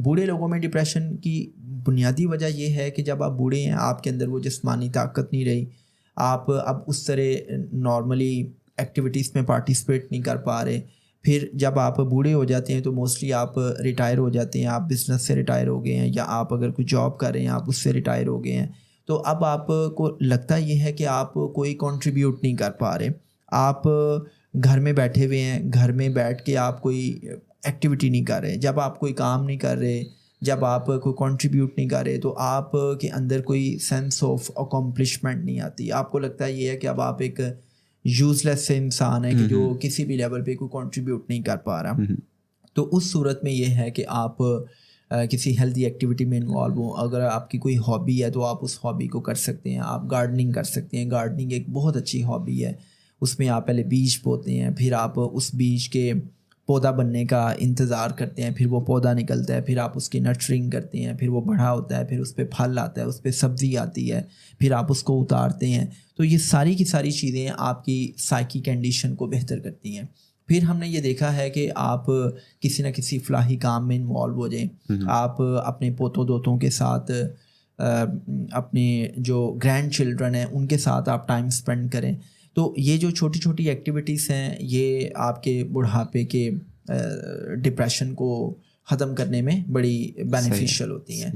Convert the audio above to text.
بوڑھے لوگوں میں ڈپریشن کی بنیادی وجہ یہ ہے کہ جب آپ بوڑھے ہیں آپ کے اندر وہ جسمانی طاقت نہیں رہی، آپ اب اس طرح نارملی ایکٹیویٹیز میں پارٹیسپیٹ نہیں کر پا رہے. پھر جب آپ بوڑھے ہو جاتے ہیں تو موسٹلی آپ ریٹائر ہو جاتے ہیں، آپ بزنس سے ریٹائر ہو گئے ہیں، یا آپ اگر کوئی جاب کر رہے ہیں آپ اس سے ریٹائر ہو گئے ہیں. تو اب آپ کو لگتا یہ ہے کہ آپ کوئی کنٹریبیوٹ نہیں کر پا رہے، آپ گھر میں بیٹھے ہوئے ہیں، گھر میں بیٹھ کے آپ کوئی ایکٹیویٹی نہیں کر رہے. جب آپ کوئی کام نہیں کر رہے، جب آپ کوئی کنٹریبیوٹ نہیں کر رہے تو آپ کے اندر کوئی سینس آف اکمپلشمنٹ نہیں آتی. آپ کو لگتا ہے یہ ہے کہ اب آپ ایک یوز لیس سے انسان ہے کہ جو کسی بھی لیول پہ کوئی کنٹریبیوٹ نہیں کر پا رہا. تو اس صورت میں یہ ہے کہ آپ کسی ہیلدی ایکٹیویٹی میں انوالو ہوں. اگر آپ کی کوئی ہابی ہے تو آپ اس ہابی کو کر سکتے ہیں. آپ گارڈننگ کر سکتے ہیں، گارڈننگ ایک بہت اچھی ہابی ہے. اس میں آپ پہلے بیج بوتے ہیں، پھر آپ اس بیج کے پودا بننے کا انتظار کرتے ہیں، پھر وہ پودا نکلتا ہے، پھر آپ اس کی نرچرنگ کرتے ہیں، پھر وہ بڑا ہوتا ہے، پھر اس پہ پھل آتا ہے، اس پہ سبزی آتی ہے، پھر آپ اس کو اتارتے ہیں. تو یہ ساری کی ساری چیزیں آپ کی سائیکی کنڈیشن کو بہتر کرتی ہیں. پھر ہم نے یہ دیکھا ہے کہ آپ کسی نہ کسی فلاحی کام میں انوالو ہو جائیں. آپ اپنے پوتوں دوتوں کے ساتھ، اپنے جو گرینڈ چلڈرن ہیں ان کے ساتھ آپ ٹائم اسپینڈ کریں. تو یہ جو چھوٹی چھوٹی ایکٹیویٹیز ہیں یہ آپ کے بڑھاپے کے ڈپریشن کو ختم کرنے میں بڑی بینیفیشیل ہوتی ہیں.